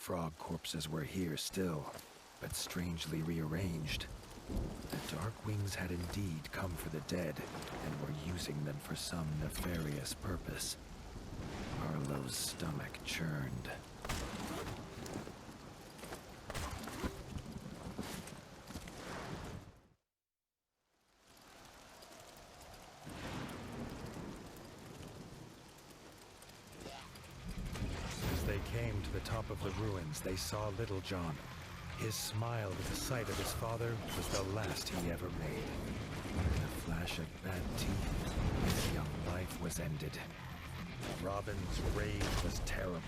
Frog corpses were here still, but strangely rearranged. The Darkwings had indeed come for the dead, and were using them for some nefarious purpose. Arlo's stomach churned. As they came to the top of the ruins, they saw Little John. His smile at the sight of his father was the last he ever made. In a flash of bad teeth, his young life was ended. Robin's rage was terrible.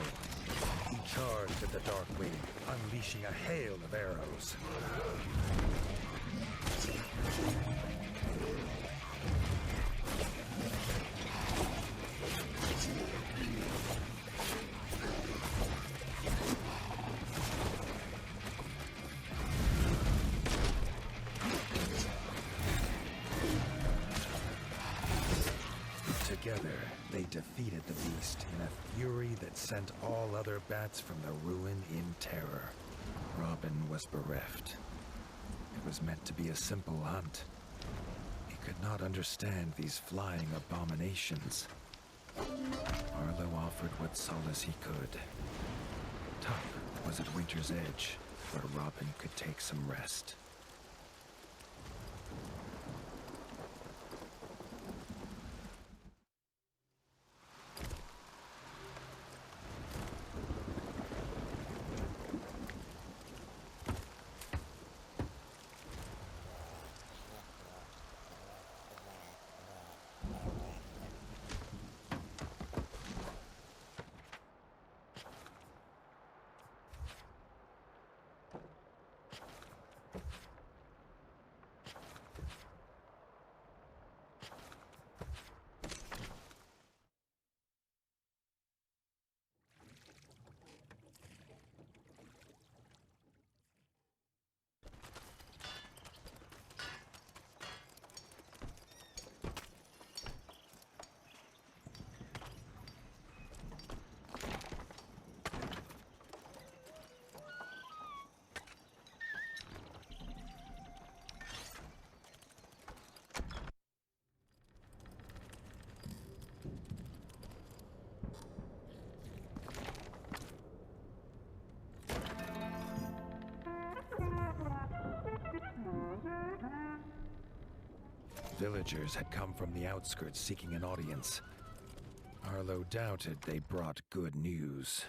He charged at the Darkwing, unleashing a hail of arrows. Together, they defeated the beast in a fury that sent all other bats from the ruin in terror. Robin was bereft. It was meant to be a simple hunt. He could not understand these flying abominations. Arlo offered what solace he could. Tuck was at Winter's Edge, where Robin could take some rest. Villagers had come from the outskirts seeking an audience. Arlo doubted they brought good news.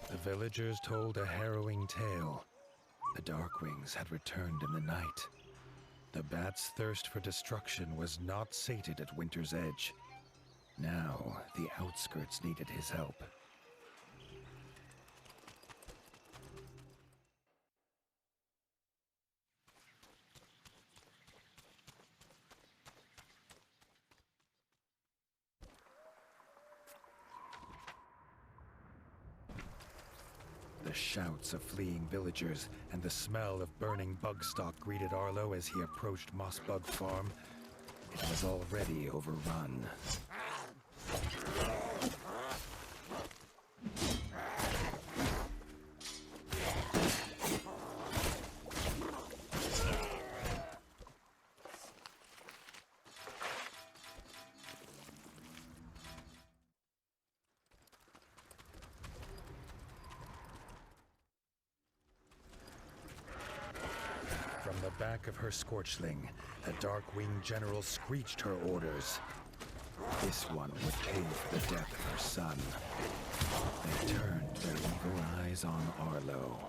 The villagers told a harrowing tale. The Darkwings had returned in the night. The bat's thirst for destruction was not sated at Winter's Edge. Now, the outskirts needed his help. The shouts of fleeing villagers and the smell of burning bug stock greeted Arlo as he approached Mossbug Farm. It was already overrun. From the back of her Scorchling, the Darkwing General screeched her orders. This one would pay for the death of her son. They turned their evil eyes on Arlo.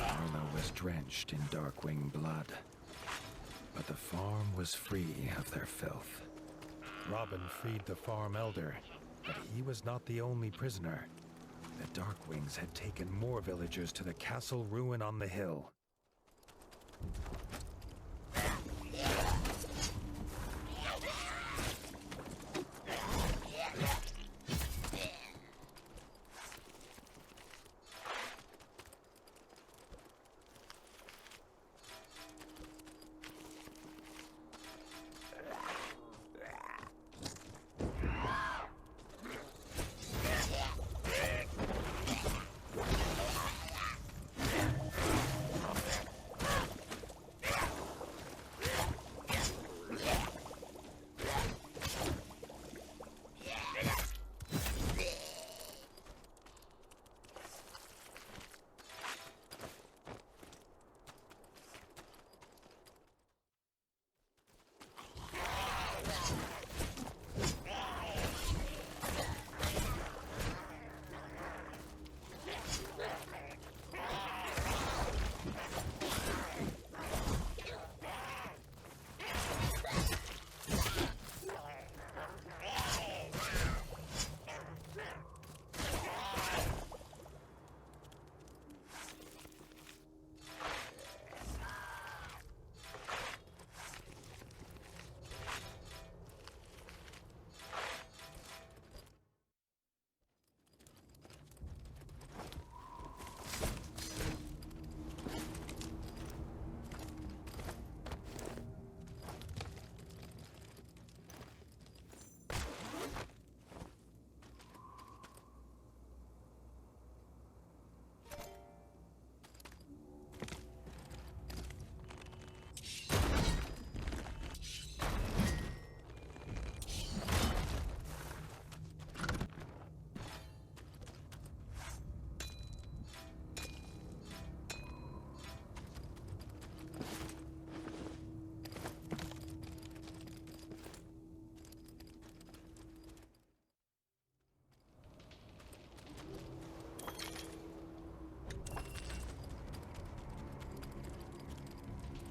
Arlo was drenched in Darkwing blood, but the farm was free of their filth. Robin freed the farm elder, But he was not the only prisoner. The Darkwings had taken more villagers to the castle ruin on the hill.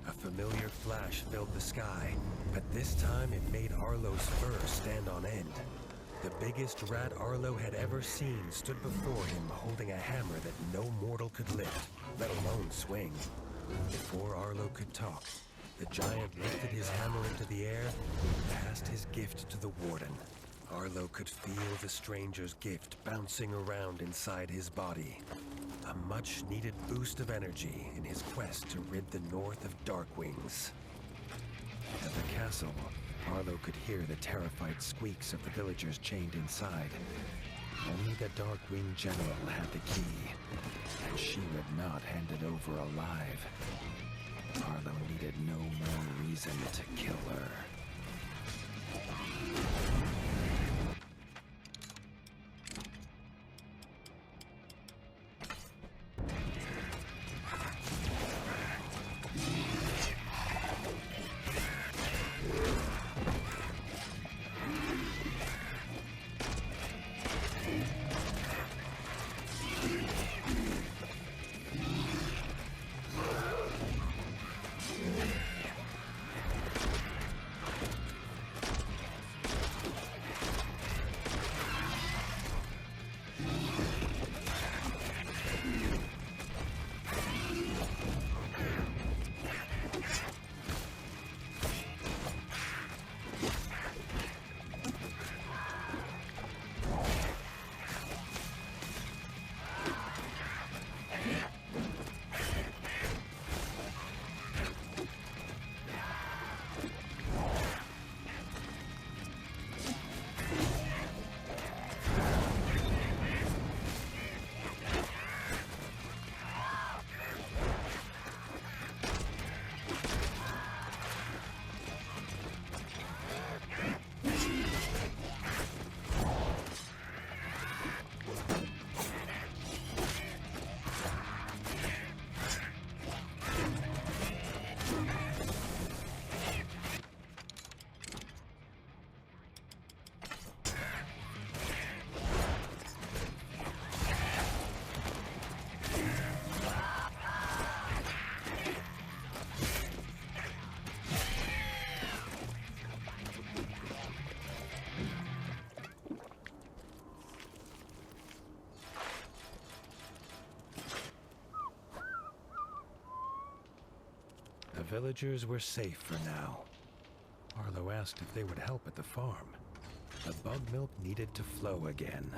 A familiar flash filled the sky, but this time it made Arlo's fur stand on end. The biggest rat Arlo had ever seen stood before him holding a hammer that no mortal could lift, let alone swing. Before Arlo could talk, the giant lifted his hammer into the air and passed his gift to the warden. Arlo could feel the stranger's gift bouncing around inside his body. A much-needed boost of energy in his quest to rid the north of Darkwings. At the castle, Arlo could hear the terrified squeaks of the villagers chained inside. Only the Darkwing General had the key, and she would not hand it over alive. Arlo needed no more reason to kill her. villagers were safe for now. Arlo asked if they would help at the farm. The bug milk needed to flow again.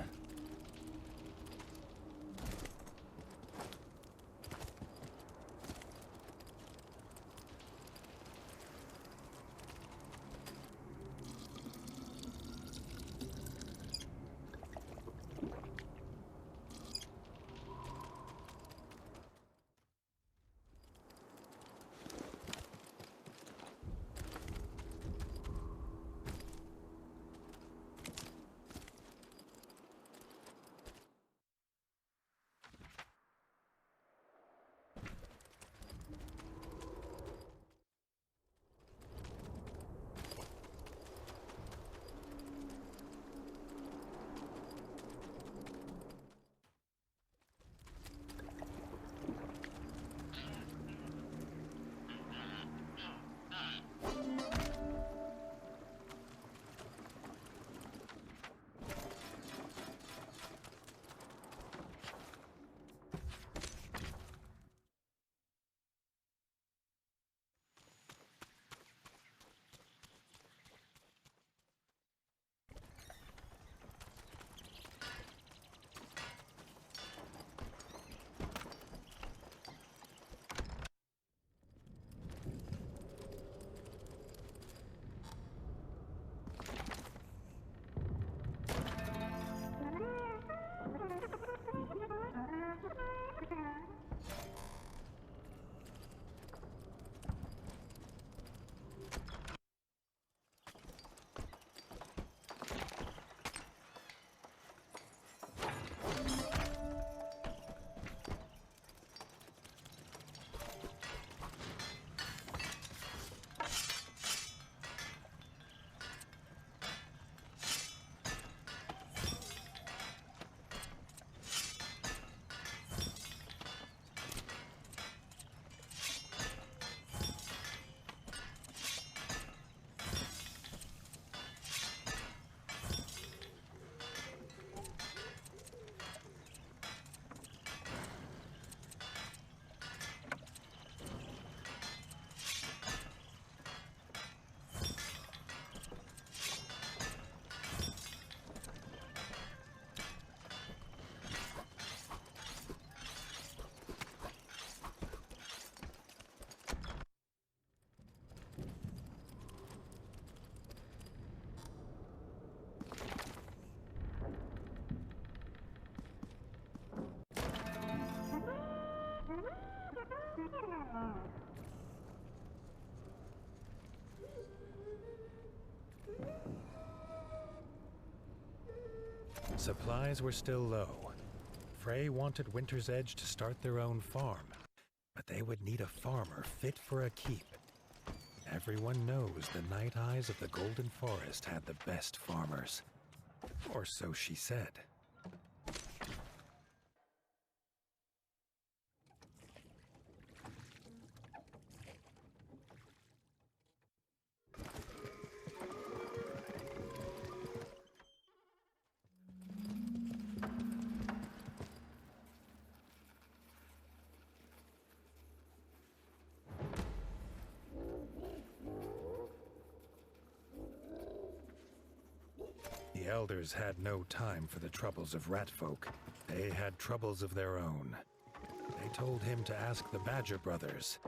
Supplies were still low. Frey wanted Winter's Edge to start their own farm, but they would need a farmer fit for a keep. Everyone knows the Night Eyes of the Golden Forest had the best farmers. Or so she said. The elders had no time for the troubles of rat folk. They had troubles of their own. They told him to ask the Badger brothers.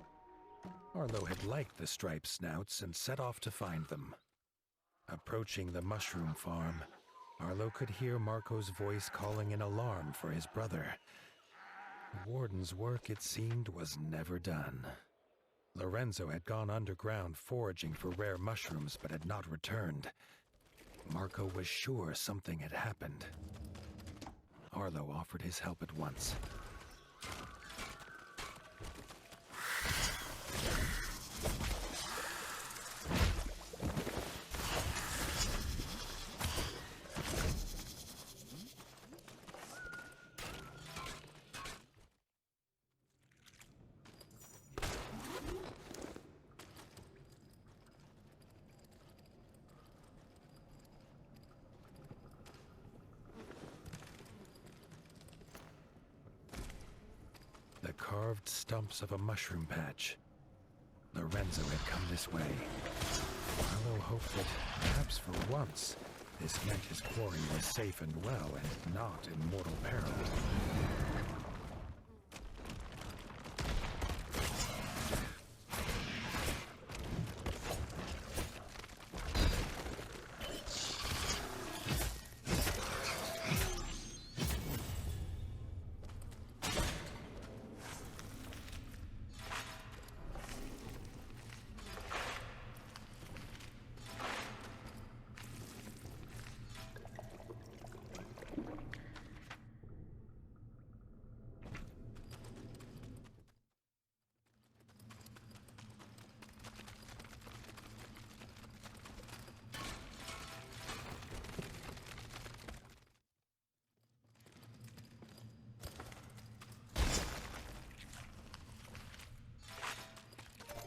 Arlo had liked the striped snouts and set off to find them. Approaching the mushroom farm, Arlo could hear Marco's voice calling an alarm for his brother. The warden's work, it seemed, was never done. Lorenzo had gone underground foraging for rare mushrooms but had not returned. Marco was sure something had happened. Arlo offered his help at once. The carved stumps of a mushroom patch. Lorenzo had come this way. Arlo hoped that, perhaps for once, this meant his quarry was safe and well and not in mortal peril.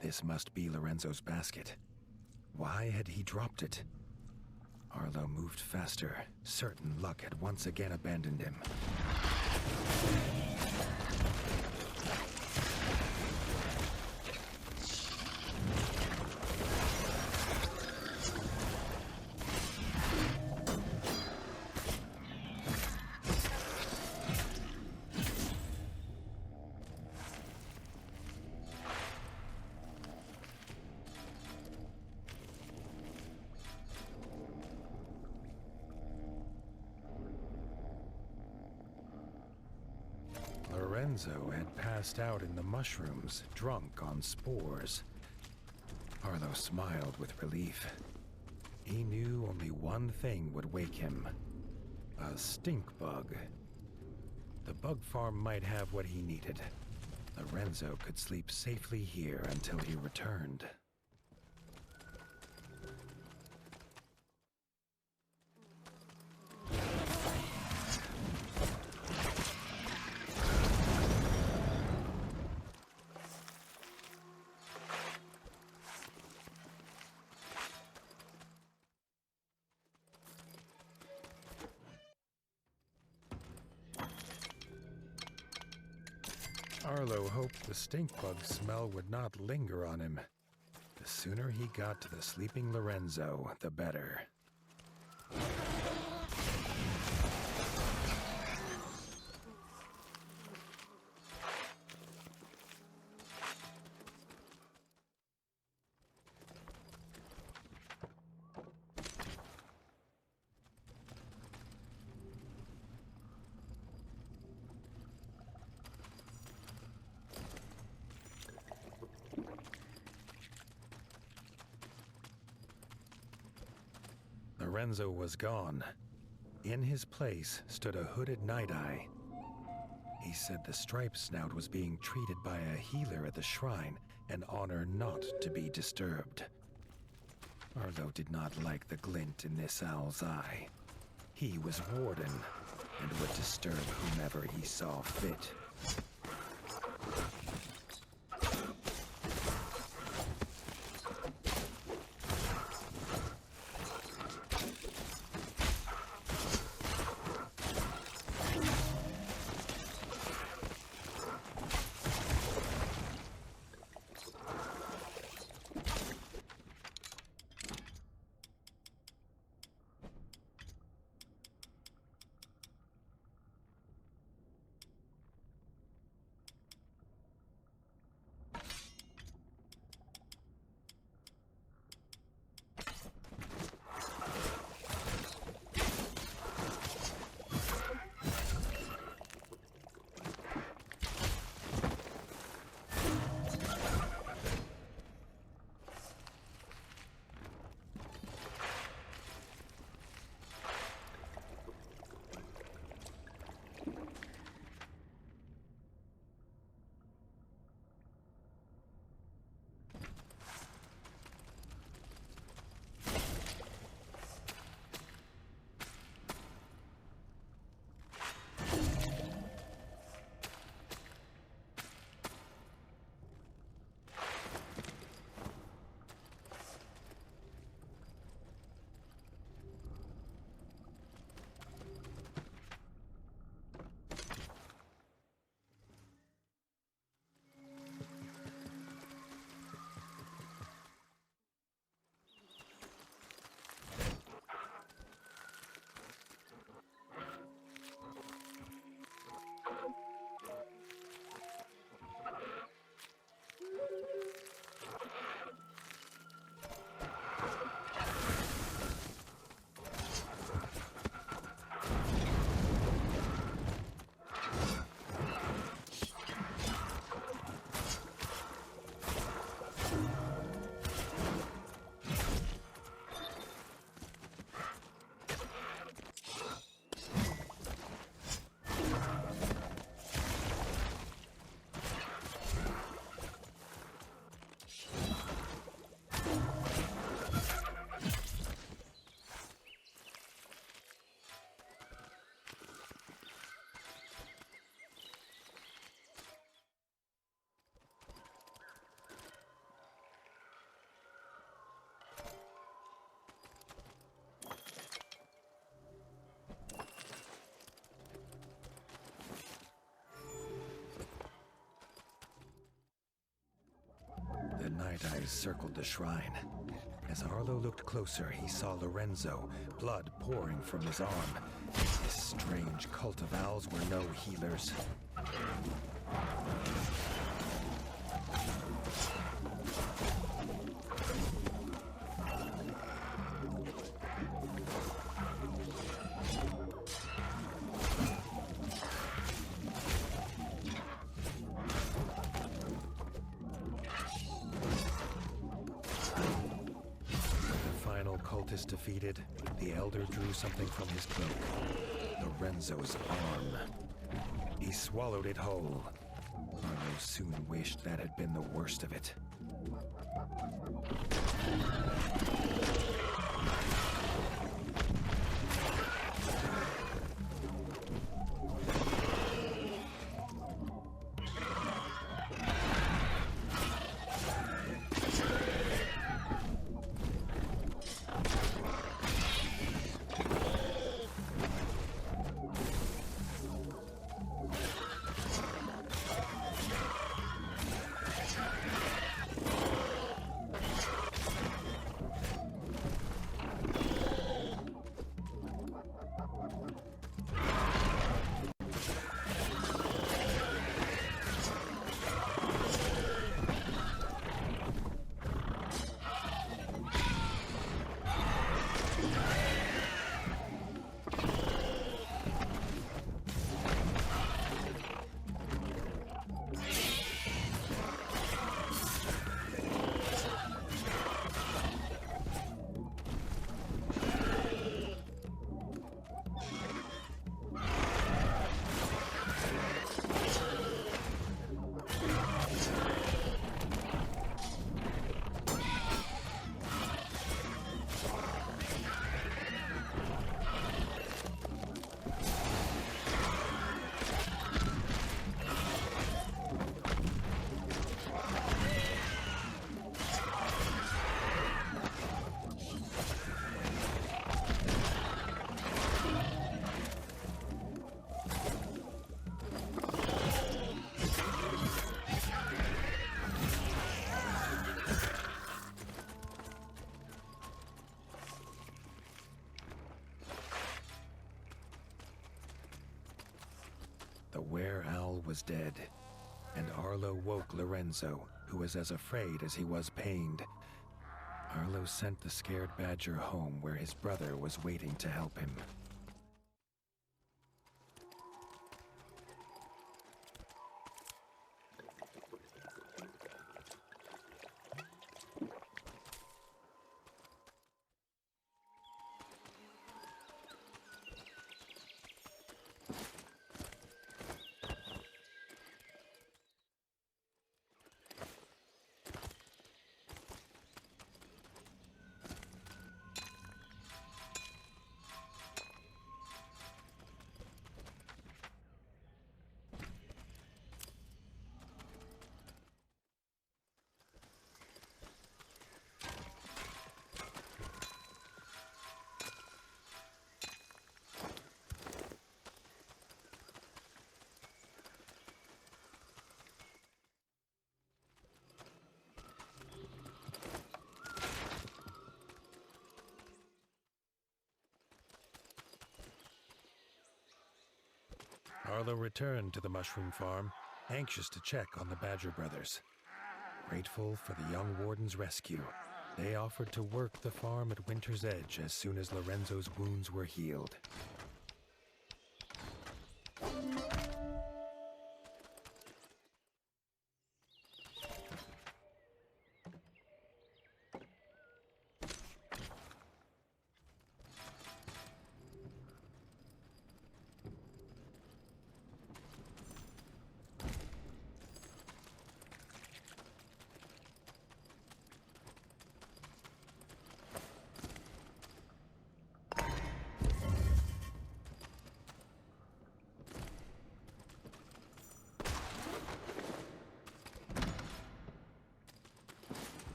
This must be Lorenzo's basket. Why had he dropped it? Arlo moved faster, certain luck had once again abandoned him. Lorenzo had passed out in the mushrooms, drunk on spores. Arlo smiled with relief. He knew only one thing would wake him. A stink bug. The bug farm might have what he needed. Lorenzo could sleep safely here until he returned. Arlo hoped the stink bug smell would not linger on him. The sooner he got to the sleeping Lorenzo, the better. Lorenzo was gone. In his place stood a hooded Night-Eye. He said the striped snout was being treated by a healer at the shrine, an honor not to be disturbed. Arlo did not like the glint in this owl's eye. He was warden, and would disturb whomever he saw fit. Night Eyes circled the shrine. As Arlo looked closer, he saw Lorenzo, blood pouring from his arm. This strange cult of owls were no healers. Cultist defeated, the Elder drew something from his cloak. Lorenzo's arm. He swallowed it whole. Arlo soon wished that had been the worst of it. The were-owl was dead, and Arlo woke Lorenzo, who was as afraid as he was pained. Arlo sent the scared badger home where his brother was waiting to help him. Arlo returned to the mushroom farm, anxious to check on the Badger brothers. Grateful for the young warden's rescue, they offered to work the farm at Winter's Edge as soon as Lorenzo's wounds were healed.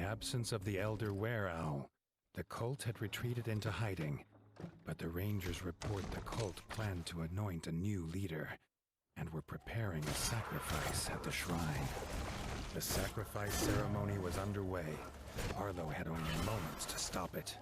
the absence of the elder were-owl, the cult had retreated into hiding, but the rangers report the cult planned to anoint a new leader and were preparing a sacrifice at the shrine. The sacrifice ceremony was underway. Arlo had only moments to stop it.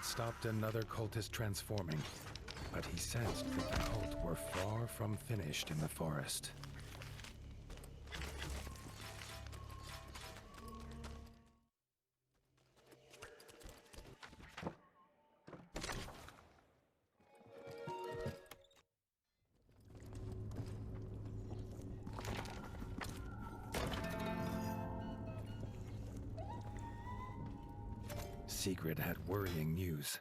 Stopped another cultist transforming, but he sensed that the cult were far from finished in the forest. Sigrid had worrying news.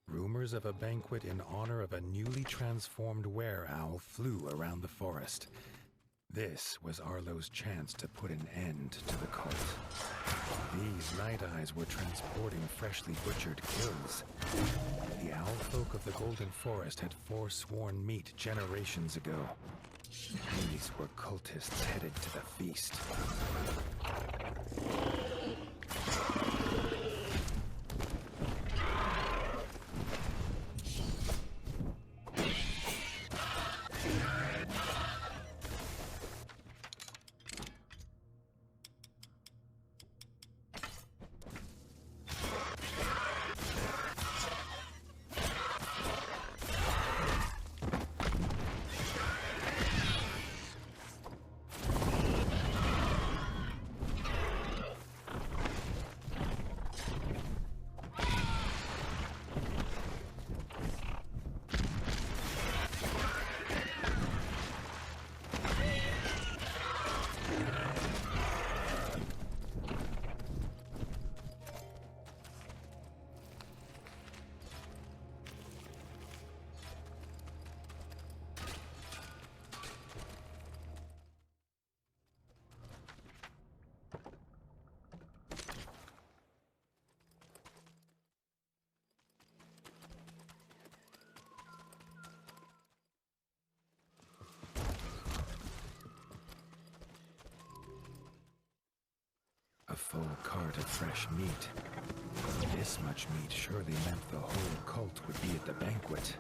Rumors of a banquet in honor of a newly transformed were-owl flew around the forest. This was Arlo's chance to put an end to the cult. These Night Eyes were transporting freshly butchered kills. The owl folk of the Golden Forest had forsworn meat generations ago. These were cultists headed to the feast. A full cart of fresh meat. This much meat surely meant the whole cult would be at the banquet.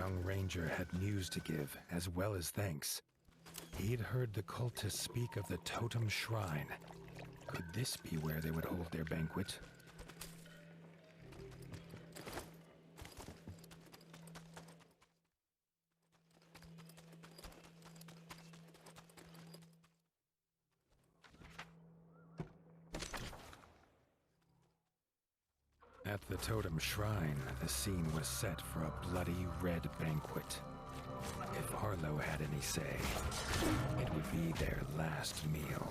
young ranger had news to give, as well as thanks. He'd heard the cultists speak of the Totem Shrine. Could this be where they would hold their banquet? At the Totem Shrine, the scene was set for a bloody red banquet. If Harlow had any say, it would be their last meal.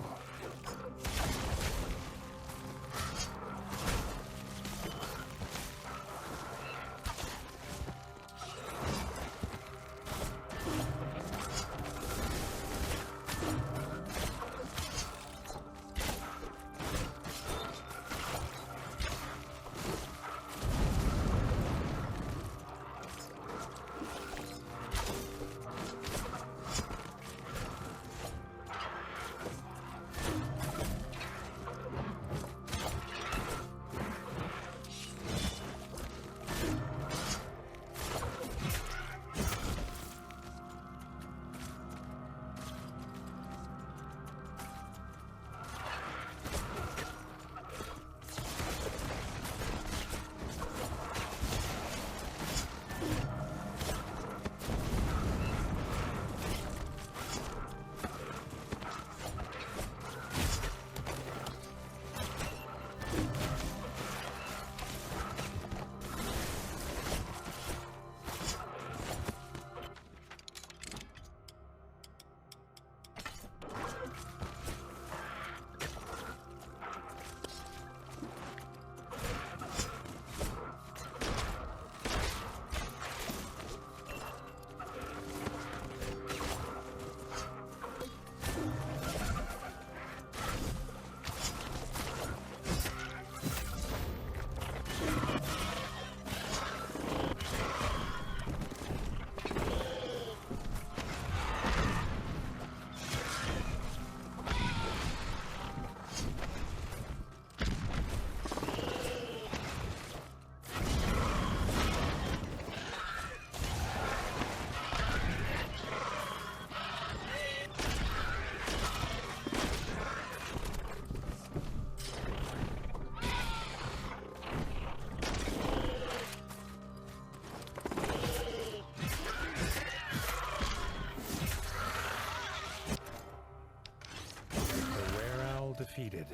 Defeated,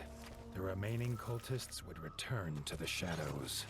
the remaining cultists would return to the shadows.